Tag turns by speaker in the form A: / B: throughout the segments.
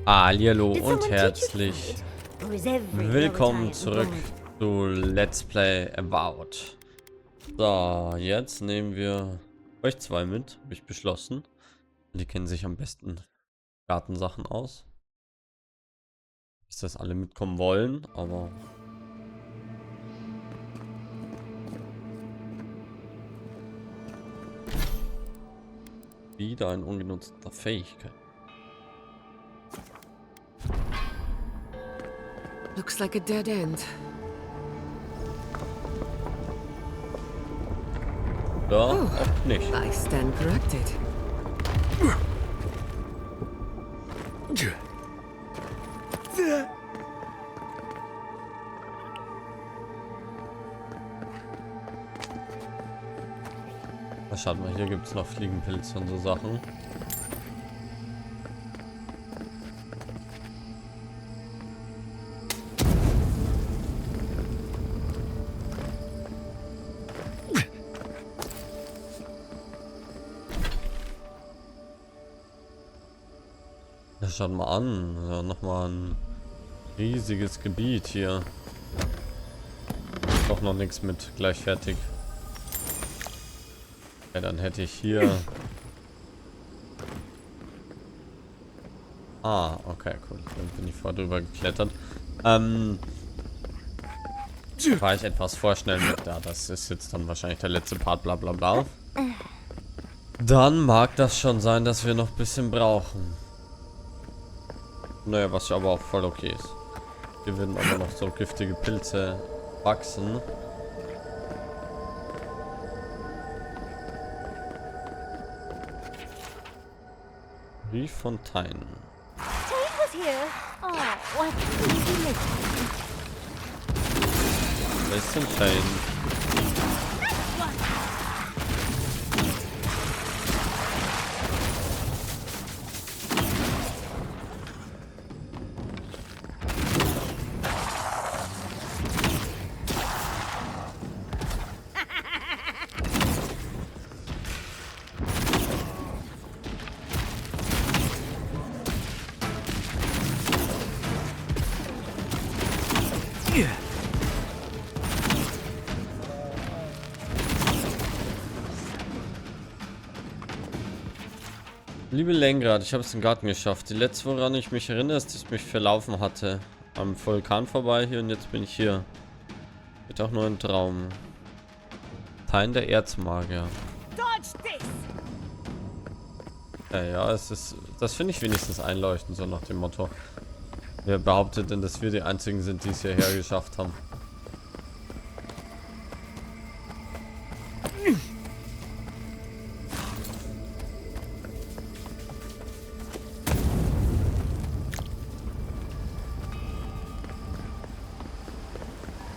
A: Hallo und herzlich willkommen zurück zu Let's Play Avowed. So, jetzt nehmen wir euch zwei mit, habe ich beschlossen. Die kennen sich am besten Gartensachen aus. Ist das alle mitkommen wollen, aber wieder ein ungenutzter Fähigkeit.
B: Looks like a dead end.
A: Ja, auch nicht.
B: I stand corrected.
A: Schaut mal, hier gibt es noch Fliegenpilze und so Sachen. Das schaut mal an, ja, nochmal ein riesiges Gebiet hier. Doch noch nichts mit gleich fertig. Ja, dann hätte ich hier. Ah, okay, cool. Dann bin ich vor drüber geklettert. War ich etwas vorschnell mit da. Das ist jetzt dann wahrscheinlich der letzte Part, bla bla bla. Dann mag das schon sein, dass wir noch ein bisschen brauchen. Naja, was aber auch voll okay ist. Hier werden aber noch so giftige Pilze wachsen. Wie Fontänen. Wer ist denn Tane? Liebe Lenkrad, ich habe es im Garten geschafft. Die letzte, woran ich mich erinnere, ist, dass ich mich verlaufen hatte. Am Vulkan vorbei hier und jetzt bin ich hier. Wird auch nur ein Traum. Teil der Erzmagier. Ja, es ist. Das finde ich wenigstens einleuchtend, so nach dem Motto. Wer behauptet denn, dass wir die einzigen sind, die es hierher geschafft haben?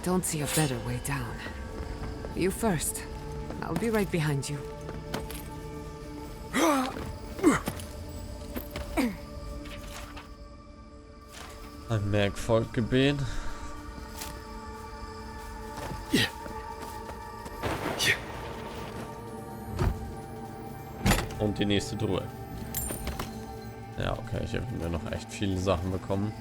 B: Don't see a better way down. You first. I'll be right behind you.
A: Ein Merkvolkgebet. Und die nächste Truhe. Ja, okay, ich habe mir noch echt viele Sachen bekommen.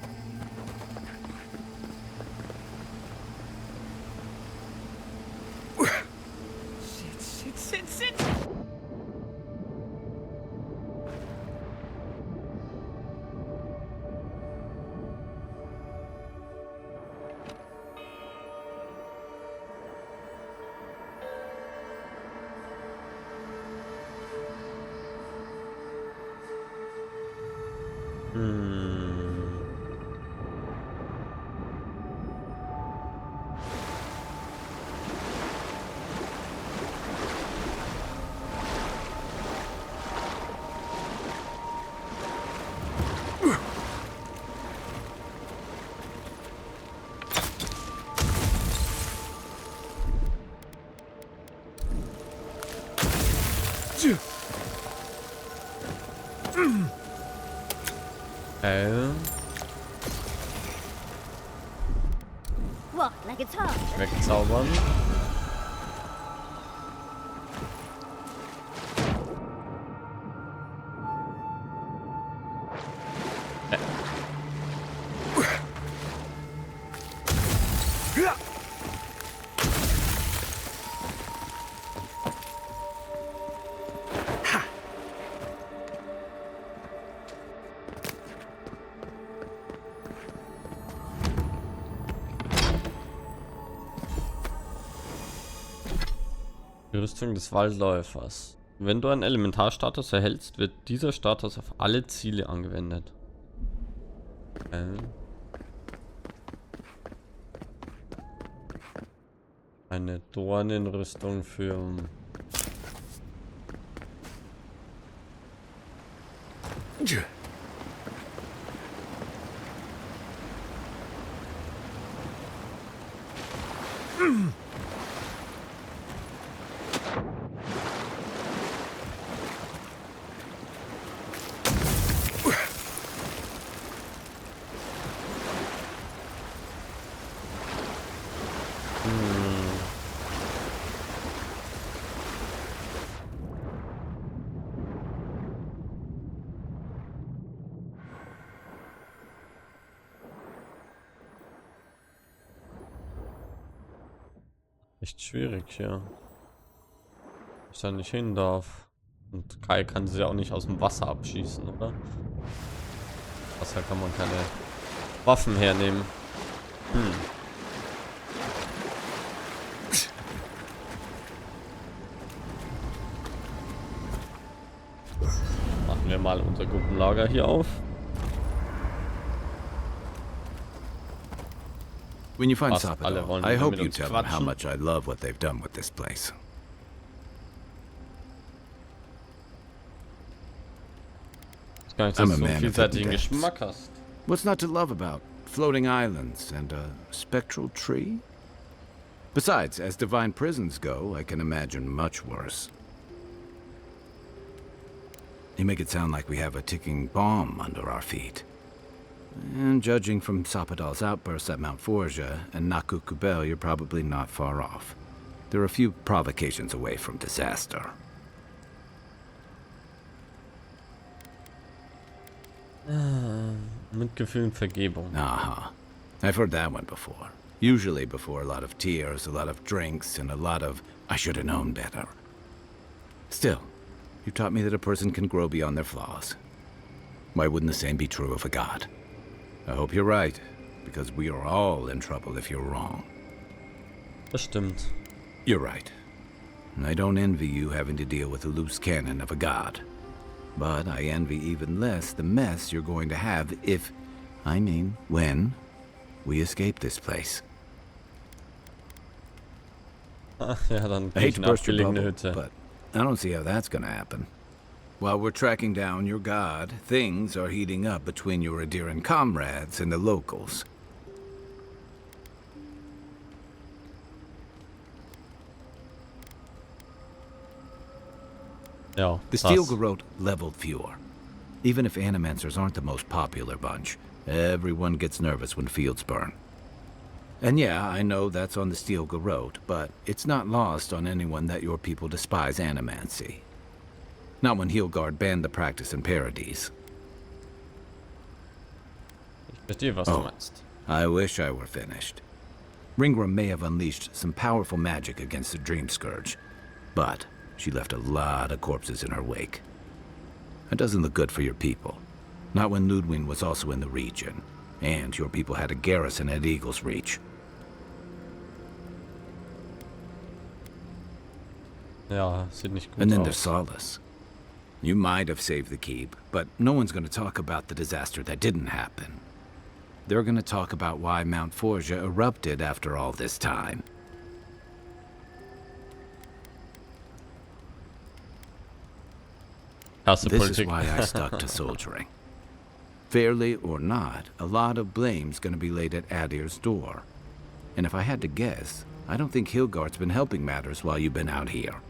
A: Wegzaubern. Die Rüstung des Waldläufers. Wenn du einen Elementarstatus erhältst, wird dieser Status auf alle Ziele angewendet. Eine Dornenrüstung für... Echt schwierig, ja. Ich da nicht hin darf. Und Kai kann sie ja auch nicht aus dem Wasser abschießen, oder? Wasser kann man keine Waffen hernehmen. Machen wir mal unser Gruppenlager hier auf.
C: When you find
A: Fast alle
C: Sapado,
A: wollen
C: I
A: wieder
C: hope
A: mit
C: you
A: uns
C: tell them how
A: quatschen.
C: much I love what they've done with this place.
A: Ist gar nicht,
C: I'm
A: dass
C: a
A: du so
C: man of
A: vielseitigen
C: hidden depths.
A: Geschmack hast.
C: What's not to love about floating islands and a spectral tree? Besides, as divine prisons go, I can imagine much worse. You make it sound like we have a ticking bomb under our feet. And judging from Sapadal's outbursts at Mount Forja and Naku Kubel, you're probably not far off. They're a few provocations away from disaster.
A: Mitgefühl und Vergebung.
C: Uh-huh. I've heard that one before. Usually before a lot of tears, a lot of drinks, and a lot of, I should have known better. Still, you taught me that a person can grow beyond their flaws. Why wouldn't the same be true of a god? I hope you're right, because we are all in trouble if you're wrong.
A: Das stimmt.
C: You're right. I don't envy you having to deal with the loose cannon of a god. But I envy even less the mess you're going to have if, when, we escape this place.
A: Ach ja, dann
C: I
A: gehe
C: hate
A: ich
C: to
A: in eine
C: burst your
A: abgelegene
C: bubble,
A: Hütte.
C: but I don't see how that's gonna happen. While we're tracking down your god, things are heating up between your Adiran comrades and the locals.
A: Ja,
C: The Steel Garrote leveled fewer. Even if animancers aren't the most popular bunch, everyone gets nervous when fields burn. And yeah, I know that's on the Steel Garrote, but it's not lost on anyone that your people despise animancy. Not when Heelgard banned the practice in Paradise.
A: Ich verstehe, was du meinst.
C: I wish I were finished. Ringram may have unleashed some powerful magic against the Dream Scourge, but she left a lot of corpses in her wake. That doesn't look good for your people. Not when Ludwig was also in the region, and your people had a garrison at Eagle's Reach.
A: Ja, sieht nicht gut
C: And then
A: aus.
C: there's Solace. You might have saved the keep, but no one's going to talk about the disaster that didn't happen. They're going to talk about why Mount Forja erupted after all this time.
A: Krasse
C: This is
A: Politik.
C: why I stuck to soldiering. Fairly or not, a lot of blame's going to be laid at Adir's door. And if I had to guess, I don't think Hilgard's been helping matters while you've been out here.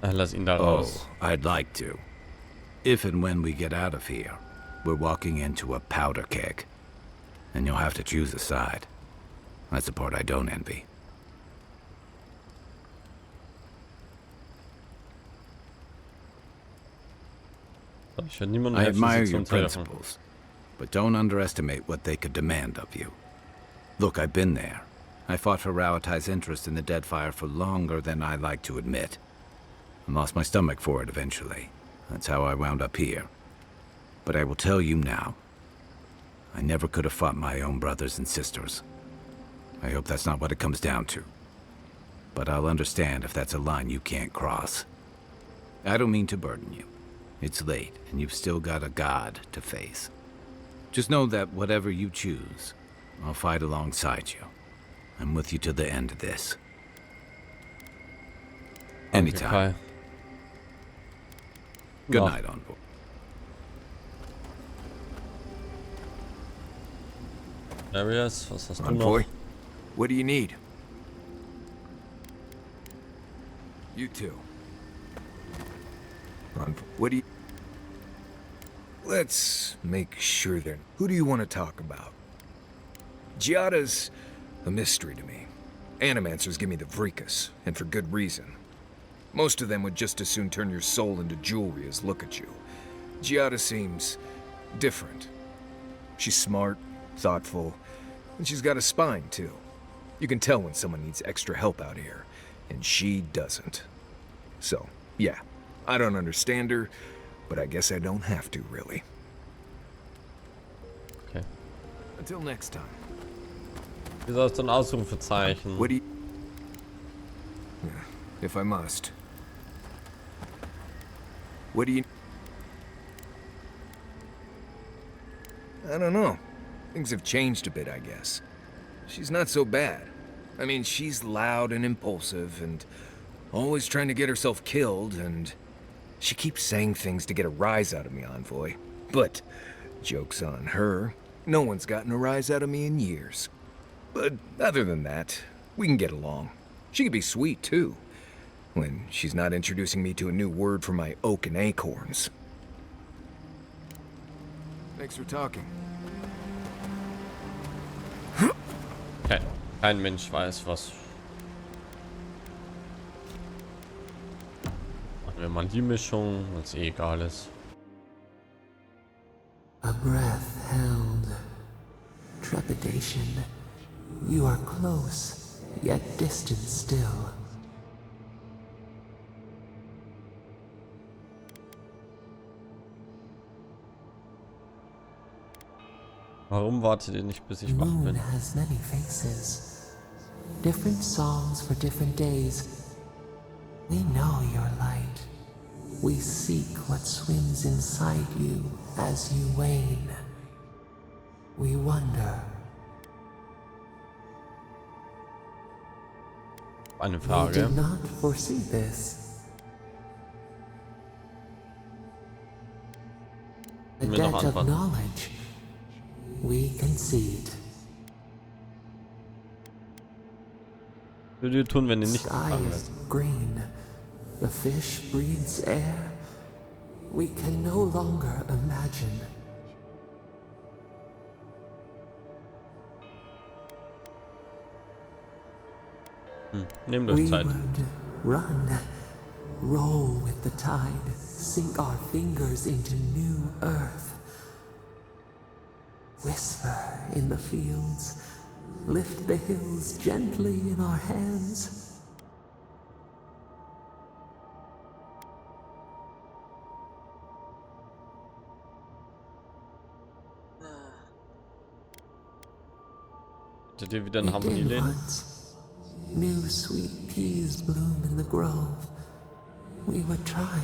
A: Lass ihn da raus.
C: Oh, I'd like to. If and when we get out of here, we're walking into a powder keg. And you'll have to choose a side. That's the part I don't envy.
A: Ich werde niemandem
C: I
A: helfen,
C: admire
A: sie zu
C: your
A: unterhelfen.
C: principles, but don't underestimate what they could demand of you. Look, I've been there. I fought for Rauatai's interest in the Deadfire for longer than I like to admit. I lost my stomach for it eventually. That's how I wound up here. But I will tell you now, I never could have fought my own brothers and sisters. I hope that's not what it comes down to. But I'll understand if that's a line you can't cross. I don't mean to burden you. It's late, and you've still got a god to face. Just know that whatever you choose, I'll fight alongside you. I'm with you to the end of this. Anytime.
A: Okay.
C: Good
A: Ja.
C: night, Envoy.
A: Arias, was hast du noch?
D: Envoy, what do you need? You too. What do you... Let's make sure then. Who do you want to talk about? Giada's a mystery to me. Animancers give me the vricus, and for good reason. Most of them would just as soon turn your soul into jewelry as look at you. Giada seems different. She's smart, thoughtful, and she's got a spine, too. You can tell when someone needs extra help out here, and she doesn't. So, yeah, I don't understand her, but I guess I don't have to, really.
A: Okay.
D: Until next time.
A: Wieso ist so ein Ausrufezeichen?
D: What do you... If I must. What do you... I don't know. Things have changed a bit, I guess. She's not so bad. I mean, she's loud and impulsive and always trying to get herself killed, and she keeps saying things to get a rise out of me, Envoy. But, joke's on her. No one's gotten a rise out of me in years. But other than that, we can get along. She can be sweet, too. When she's not introducing me to a new word for my oak and acorns. Thanks for talking.
A: Okay. Kein Mensch weiß was. Machen wir mal die Mischung, weil es eh egal ist.
E: A breath held. Trepidation. You are close, yet distant still.
A: Warum wartet ihr nicht, bis ich wach
E: Moon
A: bin?
E: has many faces. Different songs for different days. We know your light. We seek what swims inside you as you wane. We wonder.
A: Eine
E: We
A: Frage.
E: did not foresee this. The
A: Mir noch
E: debt of
A: antworten.
E: knowledge. We concede.
A: Würde ihr tun, wenn ihr nicht
E: Sky
A: gefangen
E: is
A: werdet?
E: green. The fish breathes air. We can no longer imagine.
A: Nehmt euch
E: We
A: Zeit.
E: would run, roll with the tide, sink our fingers into new earth. Whisper in the fields, lift the hills gently in our hands.
A: Hattet ihr wieder ein
E: We did
A: Harmonie-Lane?
E: once. New sweet peas bloom in the grove. We would try.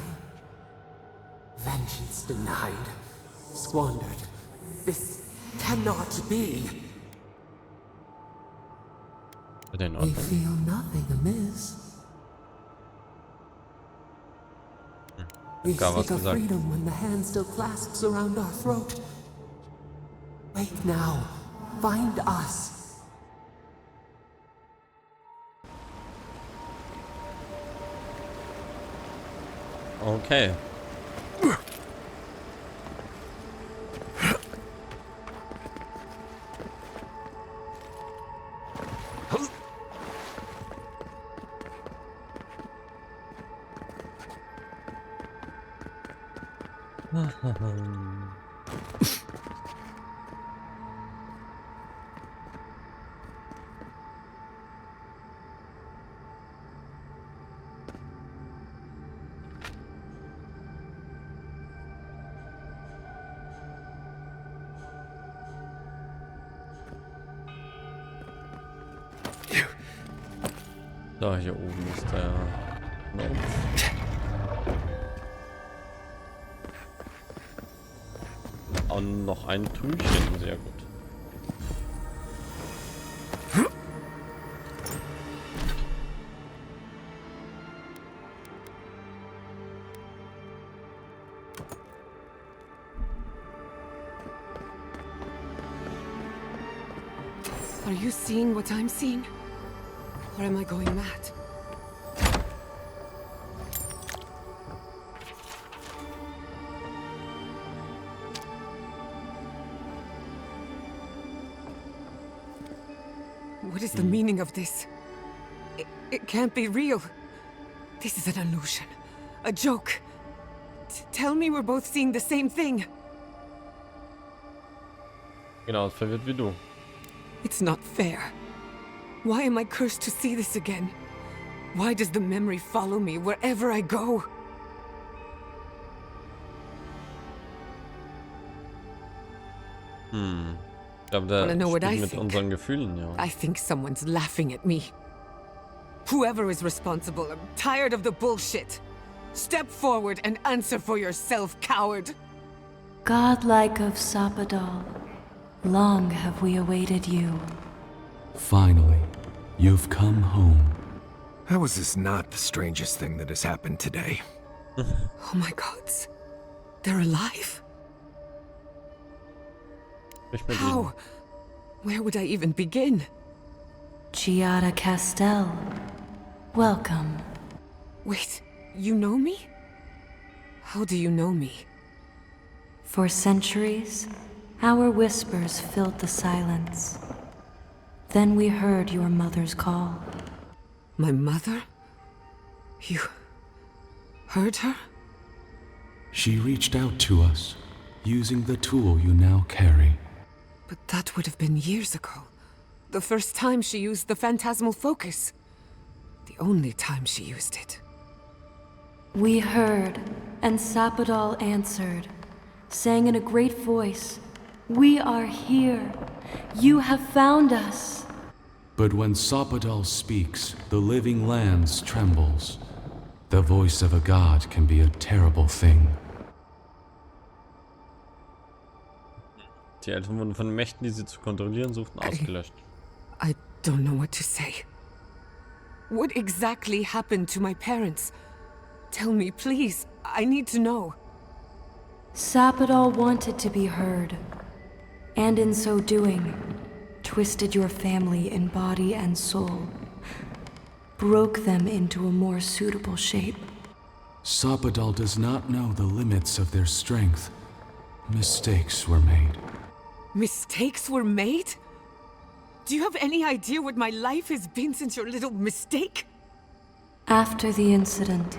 E: Vengeance denied, squandered. This cannot be.
A: Seid ihr in
E: We
A: Ordnung?
E: feel nothing amiss. We
A: Gar was
E: seek a
A: gesagt.
E: freedom when the hand still clasps around our throat. Wake now. Find us.
A: Okay. So, hier oben ist der Knopf. Und noch ein Türchen, sehr gut.
B: Are you seeing what I'm seeing? Or am I going mad? What is the meaning of this? It can't be real. This is an illusion. A joke. Tell me we're both seeing the same thing.
A: Genau, verwirrt wie du.
B: It's not fair. Why am I cursed to see this again? Why does the memory follow me wherever I go?
A: Ich glaube, der
B: Wanna know what I
A: spielt mit
B: think?
A: unseren Gefühlen, ja.
B: I think someone's laughing at me. Whoever is responsible, I'm tired of the bullshit. Step forward and answer for yourself, coward.
F: Godlike of Sapadal, long have we awaited you.
G: Finally, you've come home.
D: How is this not the strangest thing that has happened today?
B: Oh my gods. They're alive?
A: Sprich mit ihm.
B: How? Where would I even begin?
F: Giada Castel, welcome.
B: Wait, you know me? How do you know me?
F: For centuries, our whispers filled the silence. Then we heard your mother's call.
B: My mother? You heard her?
G: She reached out to us, using the tool you now carry.
B: But that would have been years ago. The first time she used the phantasmal focus. The only time she used it.
F: We heard, and Sapadal answered, saying in a great voice, "We are here. You have found us."
G: But when Sapadal speaks, the living lands trembles. The voice of a god can be a terrible thing.
A: Die Eltern wurden von Mächten, die sie zu kontrollieren suchten, ausgelöscht.
B: I don't know what to say. What exactly happened to my parents? Tell me, please. I need to know.
F: Sapadal wanted to be heard, and in so doing, twisted your family in body and soul, broke them into a more suitable shape.
G: Sapadal does not know the limits of their strength. Mistakes were made.
B: Mistakes were made? Do you have any idea what my life has been since your little mistake?
F: After the incident,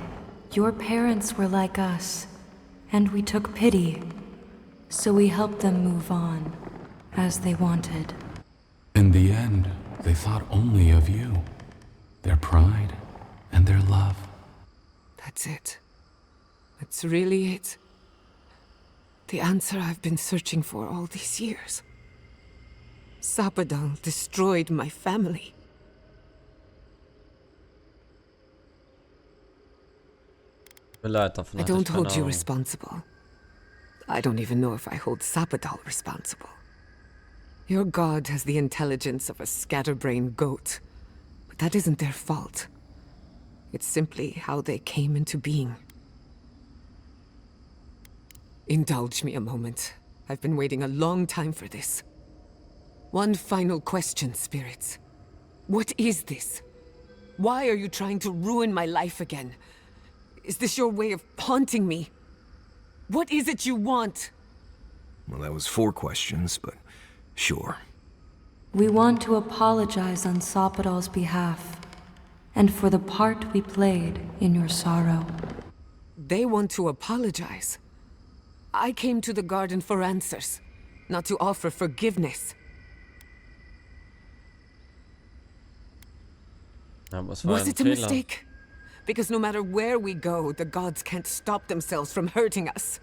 F: your parents were like us, and we took pity, so we helped them move on, as they wanted.
G: In the end, they thought only of you, their pride, and their love.
B: That's it. That's really it. The answer I've been searching for all these years. Sapadal destroyed my family. I don't hold you responsible. I don't even know if I hold Sapadal responsible. Your god has the intelligence of a scatterbrained goat, but that isn't their fault. It's simply how they came into being. Indulge me a moment. I've been waiting a long time for this. One final question, spirits. What is this? Why are you trying to ruin my life again? Is this your way of haunting me? What is it you want?
D: Well, that was 4 questions, but sure.
F: We want to apologize on Sapadal's behalf, and for the part we played in your sorrow.
B: They want to apologize. I came to the garden for answers, not to offer forgiveness. Was it a mistake? Because no matter where we go, the gods can't stop themselves from hurting us.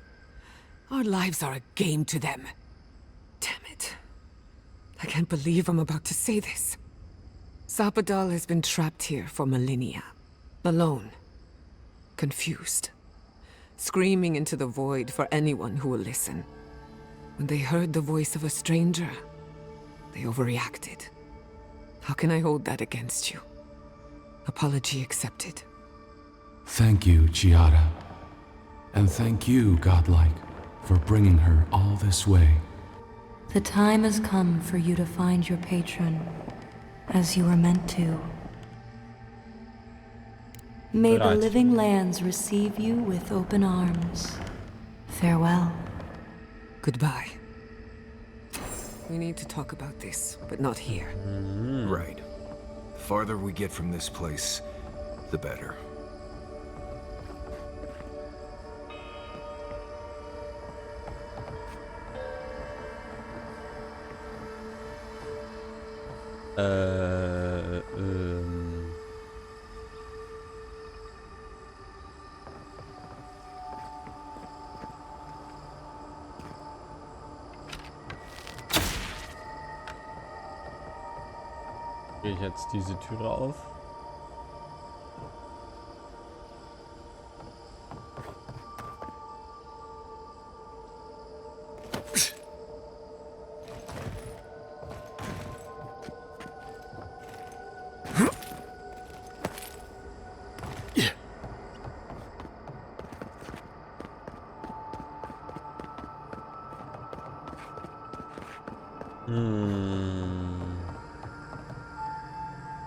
B: Our lives are a game to them. Damn it. I can't believe I'm about to say this. Sapadal has been trapped here for millennia. Alone. Confused. Screaming into the void for anyone who will listen. When they heard the voice of a stranger, they overreacted. How can I hold that against you? Apology accepted.
G: Thank you, Giada. And thank you, Godlike, for bringing her all this way.
F: The time has come for you to find your patron, as you were meant to. May the living lands receive you with open arms. Farewell.
B: Goodbye. We need to talk about this, but not here.
D: Right. The farther we get from this place, the better.
A: Gehe ich jetzt diese Türe auf?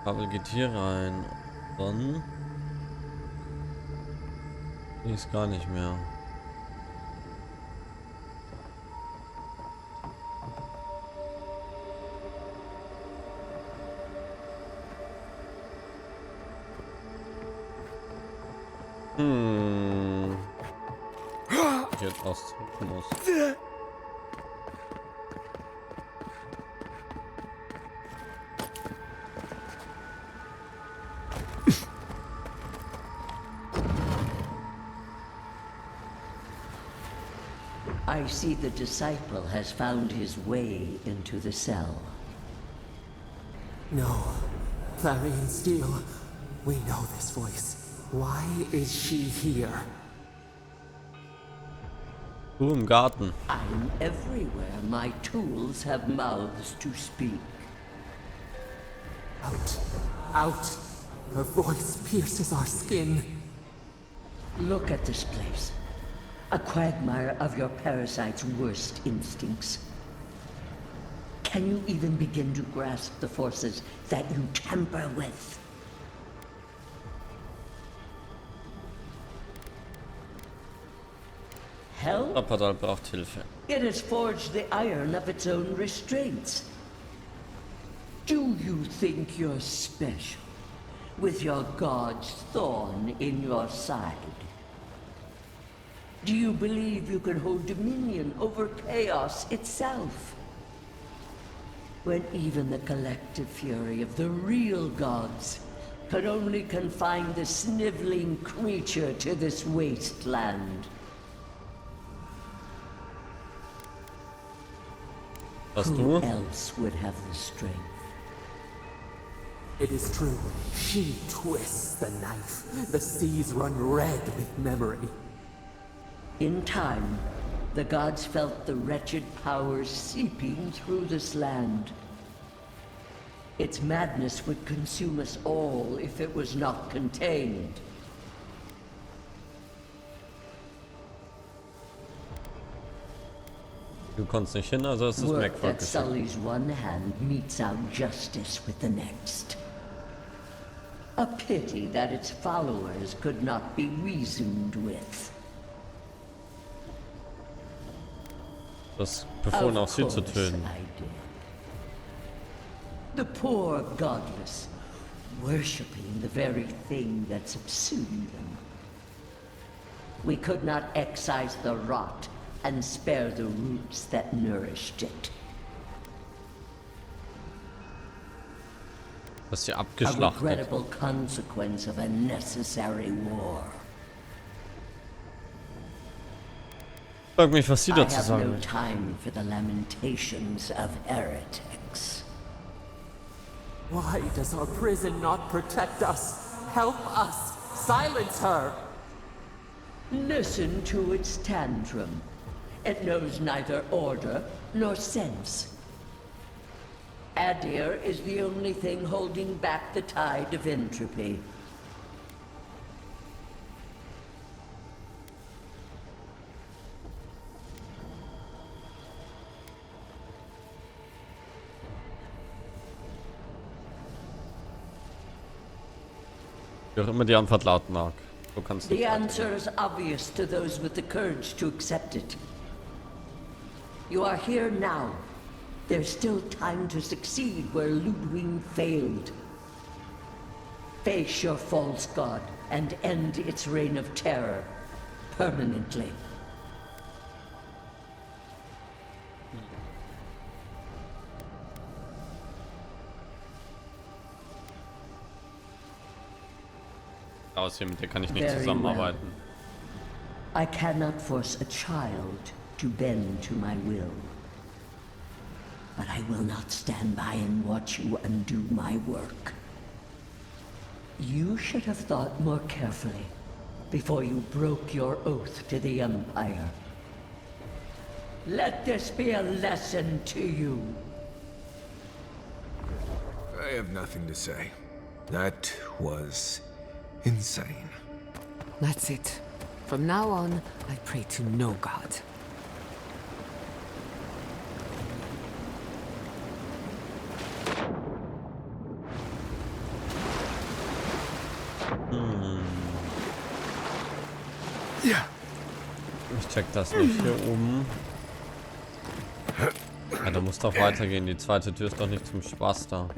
A: Kabel geht hier rein. Dann sehe ich es gar nicht mehr. Ich jetzt ausdrücken muss.
H: I see the disciple has found his way into the cell.
E: No. Clarion Steel. We know this voice. Why is she here?
A: Du im Garten.
H: I'm everywhere my tools have mouths to speak.
E: Out. Out. Her voice pierces our skin.
H: Look at this place. A quagmire of your parasite's worst instincts. Can you even begin to grasp the forces that you tamper with? Hell?
A: Sapadal braucht Hilfe.
H: It has forged the iron of its own restraints. Do you think you're special, with your god's thorn in your side? Do you believe you can hold dominion over chaos itself? When even the collective fury of the real gods could only confine the sniveling creature to this wasteland. Who else would have the strength?
E: It is true. She twists the knife. The seas run red with memory.
H: In time, the gods felt the wretched powers seeping through this land. Its madness would consume us all if it was not contained.
A: Du kommst nicht hin, also ist es
H: Work
A: Merkwürdig.
H: that sullies one hand meets out justice with the next. A pity that its followers could not be reasoned with.
A: Das befohlen auch sie zu töten.
H: The poor godless, worshipping the very thing that subsumed them. We could not excise the rot and spare the roots that nourished it.
A: Das ist ja
H: A
A: abgeschlachtet.
H: regrettable consequence of a necessary war.
A: Frag mich, was sie
H: I
A: dazu
H: have
A: sagen
H: no
A: will.
H: time for the lamentations of heretics.
E: Why does our prison not protect us? Help us! Silence her!
H: Listen to its tantrum. It knows neither order nor sense. Adir is the only thing holding back the tide of entropy.
A: Wie auch immer die Antwort lauten mag. Du kannst nicht
H: The
A: weiter.
H: answer is obvious to those with the courage to accept it. You are here now. There's still time to succeed where Ludwig failed. Face your false god and end its reign of terror permanently.
A: Aus hier, mit dir kann ich nicht
H: Very
A: zusammenarbeiten.
H: I cannot force a child to bend to my will. But I will not stand by and watch you undo my work. You should have thought more carefully before you broke your oath to the Empire. Let this be a lesson to you.
D: I have nothing to say. That was insane.
B: That's it. From now on, I pray to no god.
D: Ja.
A: Ich check das nicht hier oben. Ja, da muss doch weitergehen. Die zweite Tür ist doch nicht zum Spaß da.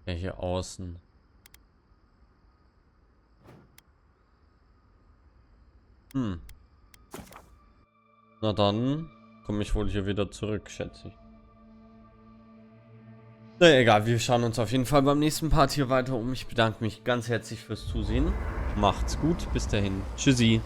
A: Ja, hier außen. Na dann komme ich wohl hier wieder zurück, schätze ich. Na egal, wir schauen uns auf jeden Fall beim nächsten Part hier weiter um. Ich bedanke mich ganz herzlich fürs Zusehen. Macht's gut, bis dahin. Tschüssi.